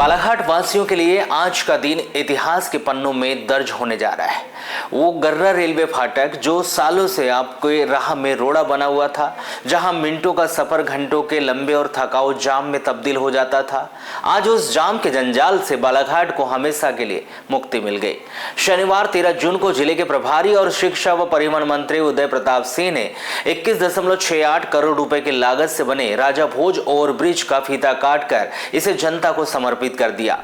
बालाघाट वासियों के लिए आज का दिन इतिहास के पन्नों में दर्ज होने जा रहा है। वो गर्रा रेलवे फाटक जो सालों से आपके राह में रोड़ा बना हुआ था, जहां मिनटों का सफर घंटों के लंबे और थकाऊ जाम में तब्दील हो जाता था, आज उस जाम के जंजाल से बालाघाट को हमेशा के लिए मुक्ति मिल गई। शनिवार 13 जून को जिले के प्रभारी और शिक्षा व परिवहन मंत्री उदय प्रताप सिंह ने 21.68 करोड़ रुपए की लागत से बने राजा भोज ओवरब्रिज का फीता काटकर इसे जनता को समर्पित कर दिया।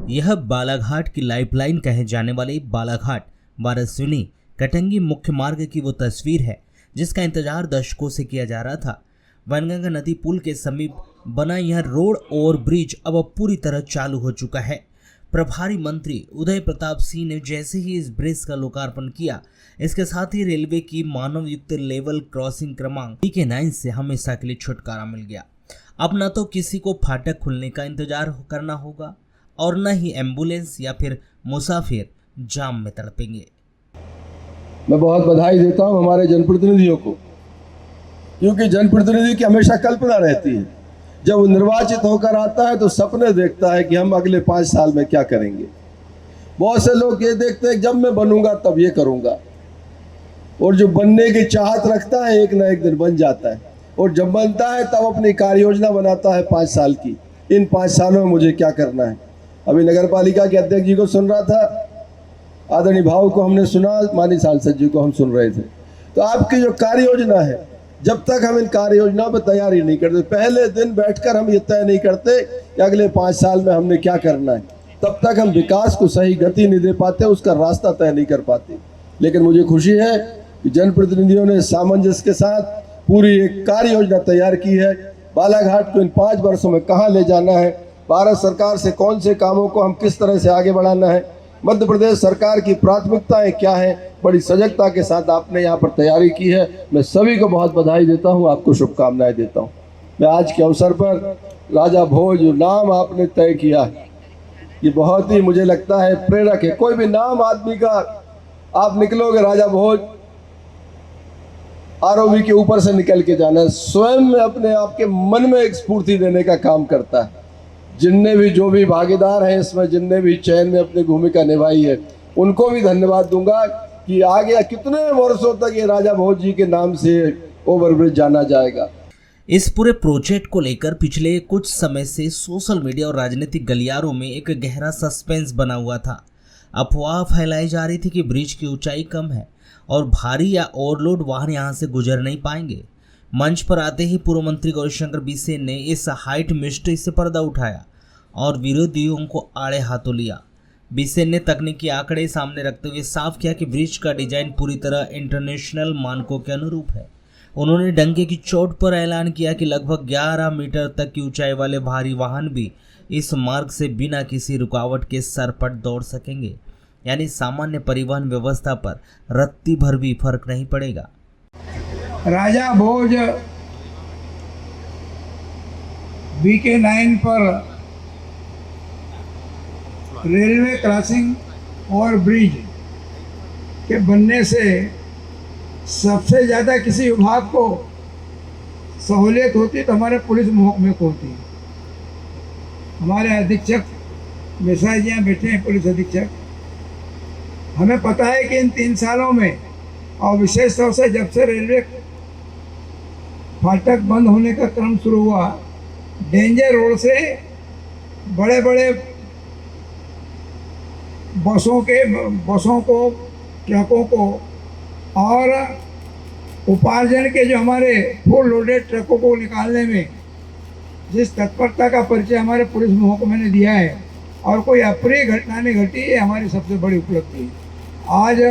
यह बालाघाट की लाइफलाइन कहे जाने वाली बालाघाट वाराणसी कटंगी मुख्य मार्ग की वो तस्वीर है जिसका इंतजार दशकों से किया जा रहा था। वनगंगा नदी पुल के समीप बना यह रोड ओवर ब्रिज अब पूरी तरह चालू हो चुका है। प्रभारी मंत्री उदय प्रताप सिंह ने जैसे ही इस ब्रिज का लोकार्पण किया, इसके साथ ही रेलवे की मानव युक्त लेवल क्रॉसिंग क्रमांक PK9 से हमेशा के लिए छुटकारा मिल गया। अब न तो किसी को फाटक खुलने का इंतजार करना होगा और न ही एम्बुलेंस या फिर मुसाफिर जाम में तड़पेंगे। मैं बहुत बधाई देता हूं हमारे जनप्रतिनिधियों को, क्योंकि जनप्रतिनिधि की हमेशा कल्पना रहती है। जब वो निर्वाचित होकर आता है तो सपने देखता है कि हम अगले 5 साल में क्या करेंगे। बहुत से लोग ये देखते हैं जब मैं बनूंगा तब ये करूंगा, और जो बनने की चाहत रखता है एक ना एक दिन बन जाता है, और जब बनता है तब अपनी कार्य योजना बनाता है 5 साल की। इन 5 सालों में मुझे क्या करना है। अभी नगर पालिका के अध्यक्ष जी को सुन रहा था, आदरणीय भाव को हमने सुना, माननीय सांसद जी को हम सुन रहे थे। तो आपकी जो कार्य योजना है, जब तक हम इन कार्य योजनाओं पर तैयारी नहीं करते, पहले दिन बैठकर हम ये तय नहीं करते कि अगले 5 साल में हमने क्या करना है, तब तक हम विकास को सही गति नहीं दे पाते, उसका रास्ता तय नहीं कर पाते। लेकिन मुझे खुशी है कि जनप्रतिनिधियों ने सामंजस्य के साथ पूरी एक कार्य योजना तैयार की है। बालाघाट को इन 5 वर्षों में कहाँ ले जाना है, भारत सरकार से कौन से कामों को हम किस तरह से आगे बढ़ाना है, मध्य प्रदेश सरकार की प्राथमिकताएं क्या है, बड़ी सजगता के साथ आपने यहाँ पर तैयारी की है। मैं सभी को बहुत बधाई देता हूँ, आपको शुभकामनाएं देता हूँ। मैं आज के अवसर पर राजा भोज जो नाम आपने तय किया है, ये बहुत ही मुझे लगता है प्रेरक है। कोई भी नाम आदमी का आप निकलोगे, राजा भोज आरओबी के ऊपर से निकल के जाना है, स्वयं में अपने आपके मन में एक स्फूर्ति देने का काम करता है। जिनने भी जो भी भागीदार हैं इसमें, जिनने भी चयन में अपनी भूमिका निभाई है, उनको भी धन्यवाद दूंगा कि आगे कितने वर्षों तक ये राजा भोज जी के नाम से ओवरब्रिज जाना जाएगा। इस पूरे प्रोजेक्ट को लेकर पिछले कुछ समय से सोशल मीडिया और राजनीतिक गलियारों में एक गहरा सस्पेंस बना हुआ था। अफवाह फैलाई जा रही थी कि ब्रिज की ऊंचाई कम है और भारी या ओवरलोड वाहन यहां से गुजर नहीं पाएंगे। मंच पर आते ही पूर्व मंत्री गौरीशंकर बिसेन ने इस हाइट मिस्ट्री से पर्दा उठाया और विरोधियों को आड़े हाथों लिया। बिसेन ने तकनीकी आंकड़े सामने रखते हुए साफ किया कि ब्रिज का डिजाइन पूरी तरह इंटरनेशनल मानकों के अनुरूप है। उन्होंने डंके की चोट पर ऐलान किया कि लगभग 11 मीटर तक की ऊंचाई वाले भारी वाहन भी इस मार्ग से बिना किसी रुकावट के सरपट दौड़ सकेंगे, यानी सामान्य परिवहन व्यवस्था पर रत्ती भर भी फर्क नहीं पड़ेगा। राजा भोज BK9 पर रेलवे क्रॉसिंग और ब्रिज के बनने से सबसे ज़्यादा किसी विभाग को सहूलियत होती तो हमारे पुलिस महकमे को होती है। हमारे अधीक्षक मिश्रा जी यहाँ बैठे हैं, पुलिस अधीक्षक, हमें पता है कि इन 3 सालों में और विशेष तौर से जब से रेलवे फाटक बंद होने का क्रम शुरू हुआ, डेंजर रोड से बड़े बड़े बसों को, ट्रकों को और उपार्जन के जो हमारे फुल लोडेड ट्रकों को निकालने में जिस तत्परता का परिचय हमारे पुलिस महकमे ने दिया है और कोई अप्रिय घटना नहीं घटी, है हमारी सबसे बड़ी उपलब्धि। आज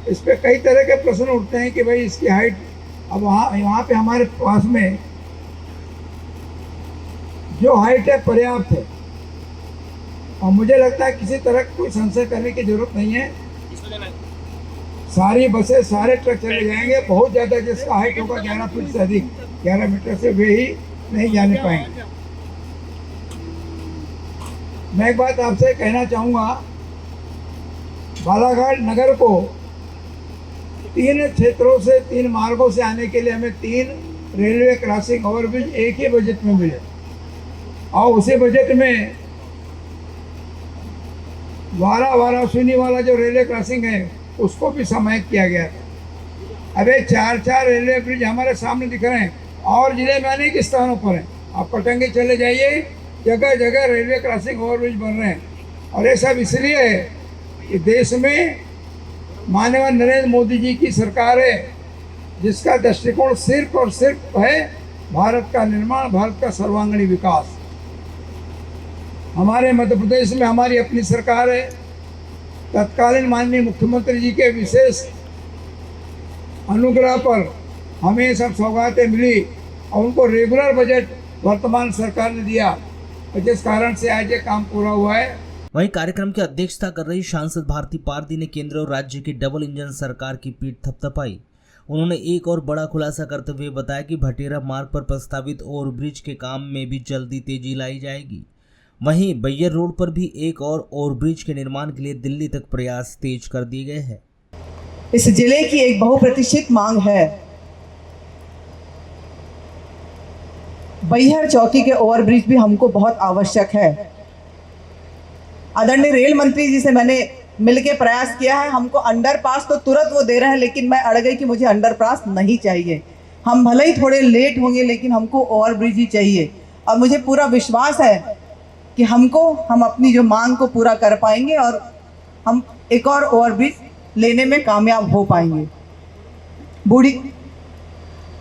इस पर कई तरह के प्रश्न उठते हैं कि भाई इसकी हाइट, अब वहाँ पे हमारे पास में जो हाइट है पर्याप्त है और मुझे लगता है किसी तरह कोई संशय करने की जरूरत नहीं है। सारी बसें, सारे ट्रक चले जाएंगे। बहुत ज़्यादा जिसका हाइट होगा 11 फीट से अधिक, 11 मीटर से, वे ही नहीं जाने पाएंगे। मैं एक बात आपसे कहना चाहूँगा, बालाघाट नगर को 3 क्षेत्रों से, 3 मार्गों से आने के लिए हमें 3 रेलवे क्रॉसिंग ओवरब्रिज एक ही बजट में मिले और उसी बजट में वाराणसी वाला जो रेलवे क्रॉसिंग है उसको भी समाहित किया गया था। अबे 4 रेलवे ब्रिज हमारे सामने दिख रहे हैं और जिले में अनेक स्थानों पर हैं। आप पटंगे चले जाइए, जगह जगह रेलवे क्रॉसिंग ओवरब्रिज बन रहे हैं। और ये सब इसलिए है कि देश में माननीय नरेंद्र मोदी जी की सरकार है, जिसका दृष्टिकोण सिर्फ और सिर्फ है भारत का निर्माण, भारत का सर्वांगीण विकास। हमारे मध्य प्रदेश में हमारी अपनी सरकार है। तत्कालीन माननीय मुख्यमंत्री जी के विशेष अनुग्रह पर हमें सब सौगातें मिली और उनको रेगुलर बजट वर्तमान सरकार ने दिया, और जिस कारण से आज ये काम पूरा हुआ है। वहीं कार्यक्रम की अध्यक्षता कर रही सांसद भारती पारदी ने केंद्र और राज्य की डबल इंजन सरकार की पीठ थपथपाई। उन्होंने एक और बड़ा खुलासा करते हुए बताया कि भटेरा मार्ग पर प्रस्तावित ओवरब्रिज के काम में भी जल्दी तेजी लाई जाएगी। वहीं बैयर रोड पर भी एक और ओवरब्रिज के निर्माण के लिए दिल्ली तक प्रयास तेज कर दिए गए हैं। इस जिले की एक बहुप्रतीक्षित मांग है बैहर चौकी के ओवरब्रिज भी हमको बहुत आवश्यक है। आदरणीय रेल मंत्री जी से मैंने मिलके प्रयास किया है। हमको अंडरपास तो तुरंत वो दे रहे हैं, लेकिन मैं अड़ गई कि मुझे अंडरपास नहीं चाहिए। हम भले ही थोड़े लेट होंगे, लेकिन हमको ओवरब्रिज ही चाहिए। और मुझे पूरा विश्वास है कि हम अपनी जो मांग को पूरा कर पाएंगे और हम एक और ओवरब्रिज लेने में कामयाब हो पाएंगे।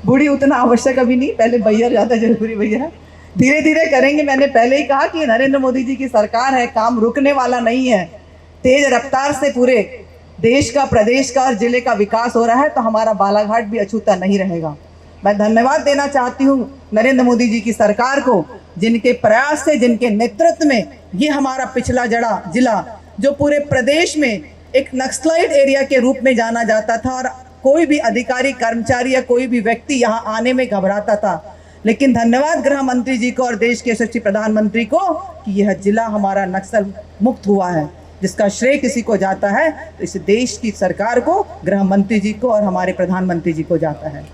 बूढ़ी उतना आवश्यक अभी नहीं, पहले बैयर ज़्यादा जरूरी भैया, धीरे धीरे करेंगे। मैंने पहले ही कहा कि नरेंद्र मोदी जी की सरकार है, काम रुकने वाला नहीं है। तेज रफ्तार से पूरे देश का, प्रदेश का और जिले का विकास हो रहा है, तो हमारा बालाघाट भी अछूता नहीं रहेगा। मैं धन्यवाद देना चाहती हूँ नरेंद्र मोदी जी की सरकार को, जिनके प्रयास से, जिनके नेतृत्व में ये हमारा पिछला जिला जो पूरे प्रदेश में एक नक्सलाइट एरिया के रूप में जाना जाता था और कोई भी अधिकारी, कर्मचारी या कोई भी व्यक्ति यहाँ आने में घबराता था, लेकिन धन्यवाद गृह मंत्री जी को और देश के यशस्वी प्रधानमंत्री को कि यह जिला हमारा नक्सल मुक्त हुआ है। जिसका श्रेय किसी को जाता है तो इस देश की सरकार को, गृह मंत्री जी को और हमारे प्रधानमंत्री जी को जाता है।